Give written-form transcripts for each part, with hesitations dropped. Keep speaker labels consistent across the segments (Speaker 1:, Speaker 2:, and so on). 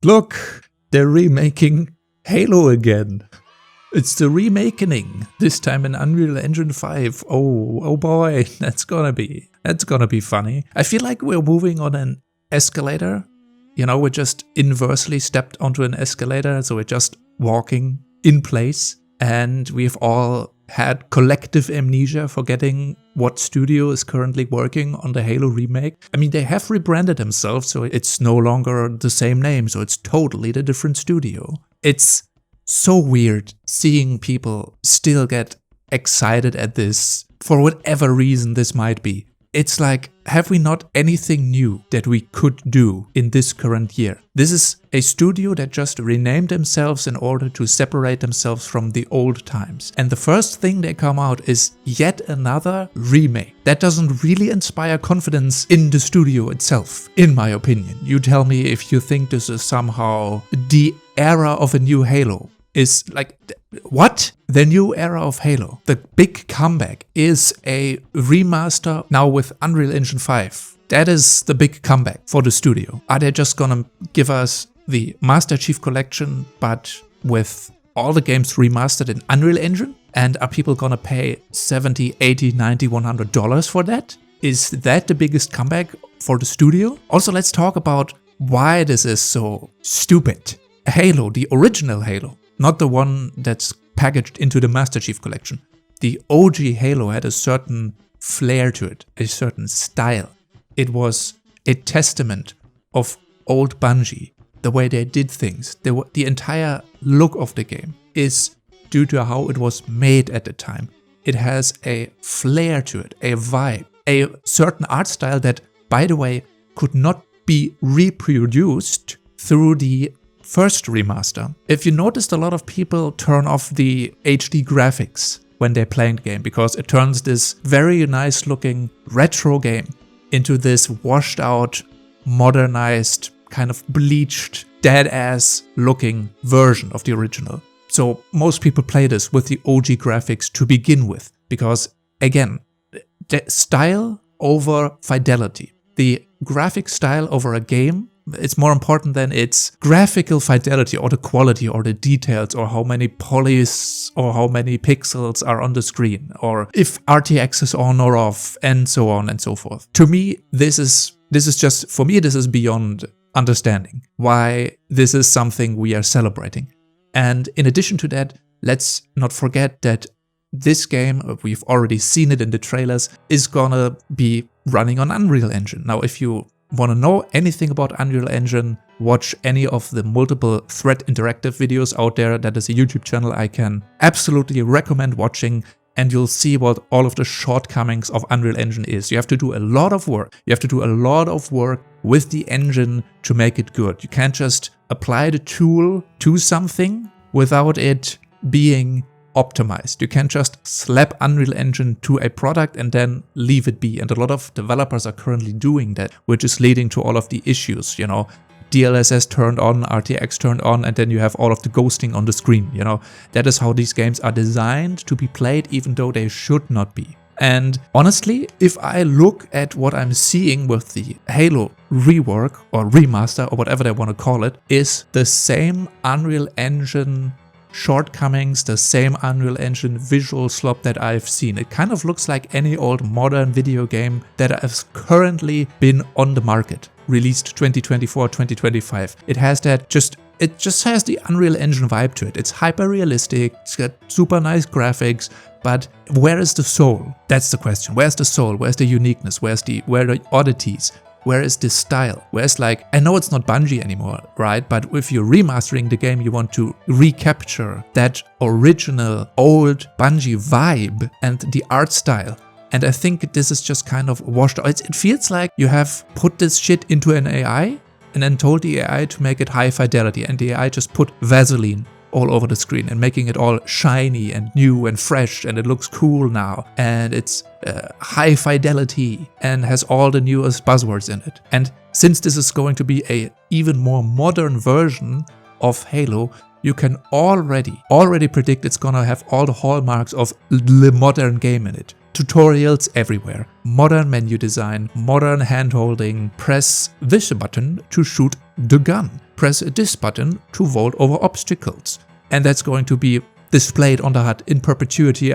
Speaker 1: Look, they're remaking Halo again. It's the Remakening, this time in Unreal Engine 5. Oh boy, that's gonna be funny. I feel like we're moving on an escalator. You know, we just inversely stepped onto an escalator, so we're just walking in place, and we've all had collective amnesia forgetting what studio is currently working on the Halo remake. I mean, they have rebranded themselves, so it's no longer the same name, so it's totally the different studio. It's so weird seeing people still get excited at this, for whatever reason this might be. It's like, have we not anything new that we could do in this current year? This is a studio that just renamed themselves in order to separate themselves from the old times. And the first thing they come out is yet another remake. That doesn't really inspire confidence in the studio itself, in my opinion. You tell me if you think this is somehow the era of a new Halo. Is like, what? The new era of Halo. The big comeback is a remaster now with Unreal Engine 5. That is the big comeback for the studio. Are they just gonna give us the Master Chief Collection, but with all the games remastered in Unreal Engine? And are people gonna pay $70, $80, $90, $100 for that? Is that the biggest comeback for the studio? Also, let's talk about why this is so stupid. Halo, the original Halo, not the one that's packaged into the Master Chief Collection. The OG Halo had a certain flair to it, a certain style. It was a testament of old Bungie, the way they did things. The entire look of the game is due to how it was made at the time. It has a flair to it, a vibe, a certain art style that, by the way, could not be reproduced through the first remaster. If you noticed, a lot of people turn off the HD graphics when they're playing the game because it turns this very nice looking retro game into this washed out, modernized, kind of bleached, dead ass looking version of the original. So most people play this with the OG graphics to begin with because, again, the style over fidelity. The graphic style over a game, it's more important than its graphical fidelity or the quality or the details or how many polys or how many pixels are on the screen or if RTX is on or off and so on and so forth. To me, this is just, for me, this is beyond understanding why this is something we are celebrating. And in addition to that, let's not forget that this game, we've already seen it in the trailers, is gonna be running on Unreal Engine. Now, if you want to know anything about Unreal Engine, watch any of the multiple Thread Interactive videos out there. That is a YouTube channel I can absolutely recommend watching, and you'll see what all of the shortcomings of Unreal Engine is. You have to do a lot of work. You have to do a lot of work with the engine to make it good. You can't just apply the tool to something without it being optimized. You can't just slap Unreal Engine to a product and then leave it be. And a lot of developers are currently doing that, which is leading to all of the issues, you know, DLSS turned on, RTX turned on, and then you have all of the ghosting on the screen, you know. That is how these games are designed to be played, even though they should not be. And honestly, if I look at what I'm seeing with the Halo rework or remaster or whatever they want to call it, is the same Unreal Engine shortcomings, the same Unreal Engine visual slop that I've seen. It kind of looks like any old modern video game that has currently been on the market, released 2024, 2025. It has that it just has the Unreal Engine vibe to it. It's hyper realistic, it's got super nice graphics, but where is the soul? That's the question. Where's the soul? Where's the uniqueness? Where are the oddities? Where is this style? Where's, like, I know it's not Bungie anymore, right? But if you're remastering the game, you want to recapture that original old Bungie vibe and the art style. And I think this is just kind of washed out. It feels like you have put this shit into an AI and then told the AI to make it high fidelity, and the AI just put Vaseline all over the screen and making it all shiny and new and fresh, and it looks cool now, and it's high fidelity and has all the newest buzzwords in it. And since this is going to be a even more modern version of Halo, you can already predict it's gonna have all the hallmarks of the modern game in it. Tutorials everywhere, modern menu design, modern hand-holding, press this button to shoot the gun. press this button to vault over obstacles. And that's going to be displayed on the HUD in perpetuity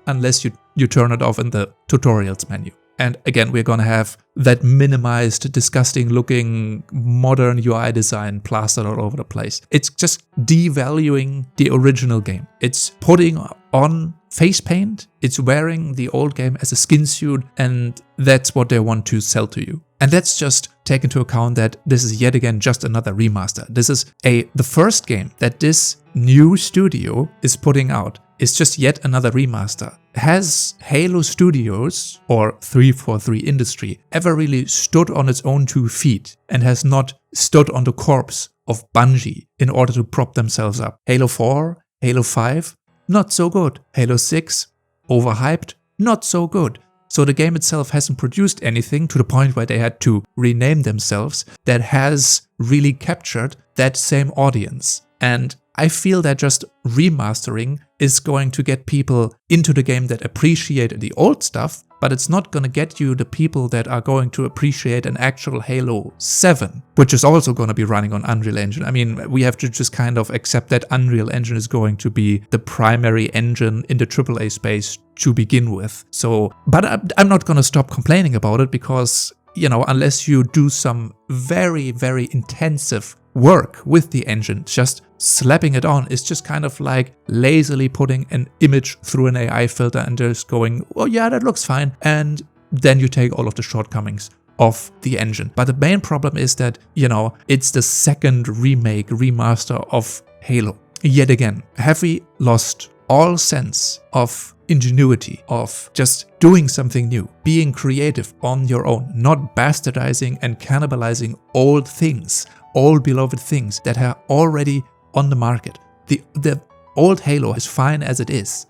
Speaker 1: unless you turn it off in the tutorials menu. And again, we're gonna have that minimized, disgusting looking modern UI design plastered all over the place. It's just devaluing the original game. It's putting on face paint, it's wearing the old game as a skin suit, and that's what they want to sell to you. And let's just take into account that this is yet again just another remaster. This is the first game that this new studio is putting out. It's just yet another remaster. Has Halo Studios or 343 Industry ever really stood on its own 2 feet and has not stood on the corpse of Bungie in order to prop themselves up? Halo 4, Halo 5, not so good. Halo 6, overhyped, not so good. So the game itself hasn't produced anything to the point where they had to rename themselves that has really captured that same audience. And I feel that just remastering is going to get people into the game that appreciate the old stuff, but it's not going to get you the people that are going to appreciate an actual Halo 7, which is also going to be running on Unreal Engine. I mean, we have to just kind of accept that Unreal Engine is going to be the primary engine in the AAA space to begin with. So, but I'm not going to stop complaining about it because, you know, unless you do some very, very intensive work with the engine, just slapping it on is just kind of like lazily putting an image through an AI filter and just going, oh yeah, that looks fine. And then you take all of the shortcomings of the engine. But the main problem is that, you know, it's the second remaster of Halo. Yet again, have we lost all sense of ingenuity, of just doing something new, being creative on your own, not bastardizing and cannibalizing old things, old beloved things that are already on the market. The old Halo is fine as it is.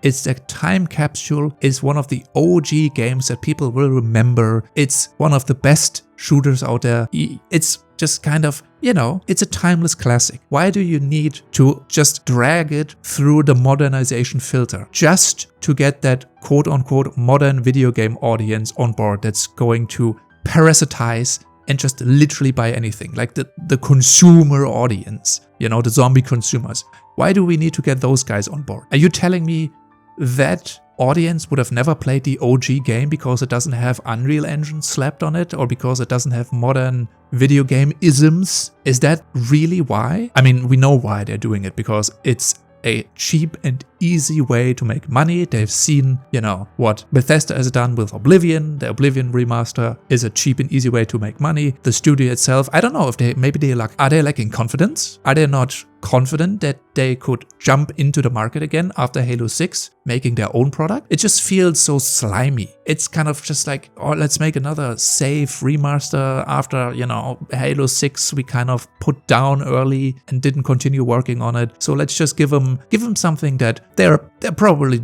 Speaker 1: It's a time capsule, it's one of the OG games that people will remember. It's one of the best shooters out there. It's just kind of, you know, it's a timeless classic. Why do you need to just drag it through the modernization filter just to get that quote-unquote modern video game audience on board that's going to parasitize and just literally buy anything, like the consumer audience, you know, the zombie consumers? Why do we need to get those guys on board? Are you telling me that audience would have never played the OG game because it doesn't have Unreal Engine slapped on it, or because it doesn't have modern video game isms? Is that really why? I mean, we know why they're doing it, because it's a cheap and easy way to make money. They've seen, you know, what Bethesda has done with Oblivion. The Oblivion remaster is a cheap and easy way to make money. The studio itself, I don't know if are they lacking confidence? Are they not confident that they could jump into the market again after Halo 6, making their own product? It just feels so slimy. It's kind of just like, oh, let's make another safe remaster after, you know, Halo 6 we kind of put down early and didn't continue working on it. So let's just give them something that they're probably,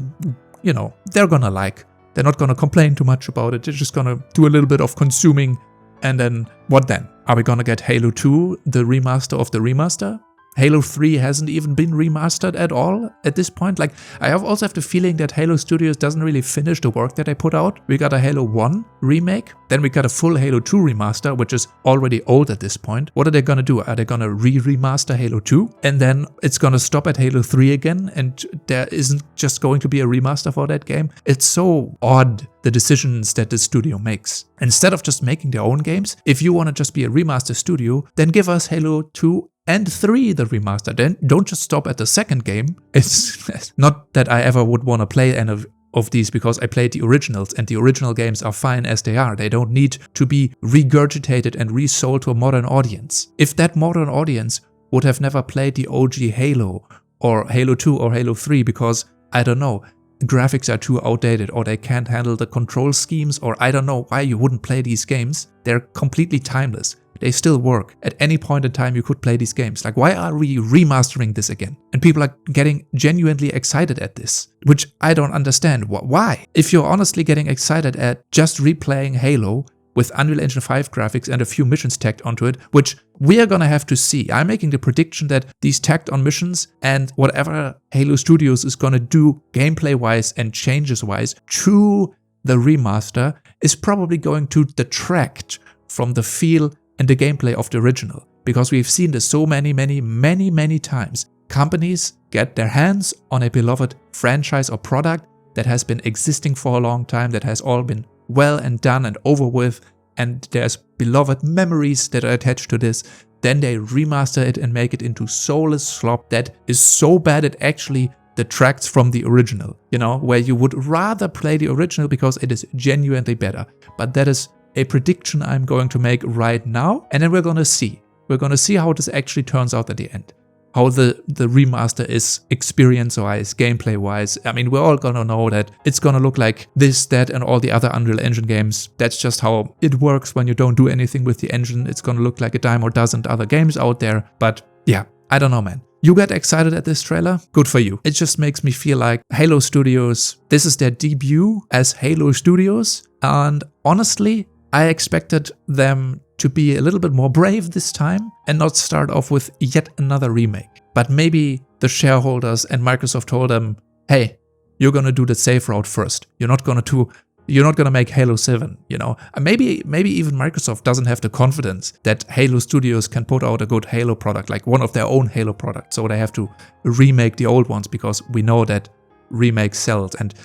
Speaker 1: you know, they're gonna like. They're not gonna complain too much about it. They're just gonna do a little bit of consuming, and then what then? Are we gonna get Halo 2, the remaster of the remaster? Halo 3 hasn't even been remastered at all at this point. Like, I also have the feeling that Halo Studios doesn't really finish the work that they put out. We got a Halo 1 remake, then we got a full Halo 2 remaster, which is already old at this point. What are they gonna do? Are they gonna remaster Halo 2? And then it's gonna stop at Halo 3 again, and there isn't just going to be a remaster for that game? It's so odd, the decisions that the studio makes. Instead of just making their own games, if you want to just be a remaster studio, then give us Halo 2 and 3 the remaster. Then don't just stop at the second game. It's not that I ever would want to play any of these, because I played the originals and the original games are fine as they are. They don't need to be regurgitated and resold to a modern audience. If that modern audience would have never played the OG Halo or Halo 2 or Halo 3 because, I don't know, graphics are too outdated, or they can't handle the control schemes, or I don't know why you wouldn't play these games. They're completely timeless. They still work. At any point in time you could play these games. Like, why are we remastering this again? And people are getting genuinely excited at this, which I don't understand. Why? If you're honestly getting excited at just replaying Halo with Unreal Engine 5 graphics and a few missions tacked onto it, which we are gonna have to see. I'm making the prediction that these tacked on missions and whatever Halo Studios is gonna do gameplay-wise and changes-wise to the remaster is probably going to detract from the feel and the gameplay of the original. because we've seen this so many times. Companies get their hands on a beloved franchise or product that has been existing for a long time, that has all been well and done and over with, and there's beloved memories that are attached to this. Then they remaster it and make it into soulless slop that is so bad it actually detracts from the original, you know, where you would rather play the original because it is genuinely better. But that is a prediction I'm going to make right now, and then we're gonna see. We're gonna see how this actually turns out at the end. How the remaster is experience-wise, gameplay-wise. I mean, we're all gonna know that it's gonna look like this, that, and all the other Unreal Engine games. That's just how it works when you don't do anything with the engine. It's gonna look like a dime or dozen other games out there. But yeah, I don't know, man. You get excited at this trailer? Good for you. It just makes me feel like Halo Studios, this is their debut as Halo Studios. And honestly, I expected them to be a little bit more brave this time and not start off with yet another remake. But maybe the shareholders and Microsoft told them, hey, you're gonna do the safe route first. You're not gonna make Halo 7, you know. And maybe even Microsoft doesn't have the confidence that Halo Studios can put out a good Halo product, like one of their own Halo products. So they have to remake the old ones because we know that remake sells, and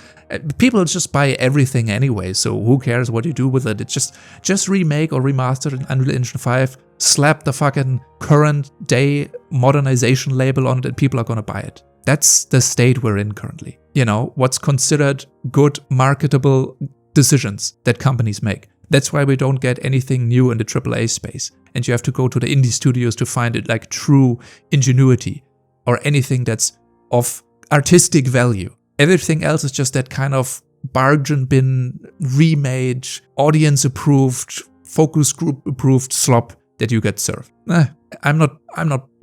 Speaker 1: people just buy everything anyway, so who cares what you do with it? It's just remake or remaster in Unreal Engine 5, slap the fucking current day modernization label on it, and people are gonna buy it. That's the state we're in currently. You know, what's considered good marketable decisions that companies make. That's why we don't get anything new in the AAA space, and you have to go to the indie studios to find it, like true ingenuity or anything that's of artistic value. Everything else is just that kind of bargain bin, remade, audience approved, focus group approved slop that you get served. I'm not,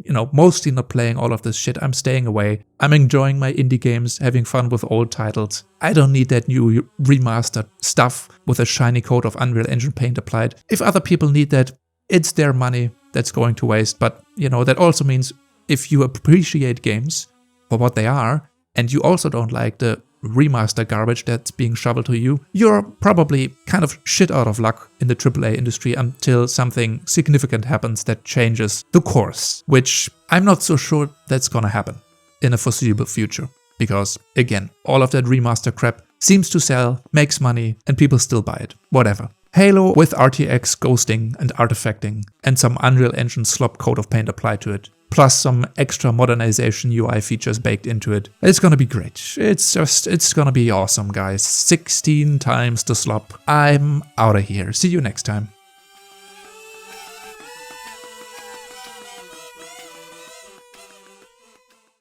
Speaker 1: you know, mostly not playing all of this shit. I'm staying away. I'm enjoying my indie games, having fun with old titles. I don't need that new remastered stuff with a shiny coat of Unreal Engine paint applied. If other people need that, it's their money that's going to waste. But, you know, that also means if you appreciate games for what they are, and you also don't like the remaster garbage that's being shoveled to you, you're probably kind of shit out of luck in the AAA industry until something significant happens that changes the course, which I'm not so sure that's gonna happen in a foreseeable future. Because, again, all of that remaster crap seems to sell, makes money, and people still buy it. Whatever. Halo with RTX ghosting and artifacting, and some Unreal Engine slop coat of paint applied to it, plus some extra modernization UI features baked into it. It's gonna be great. It's gonna be awesome, guys. 16 times the slop. I'm out of here. See you next time.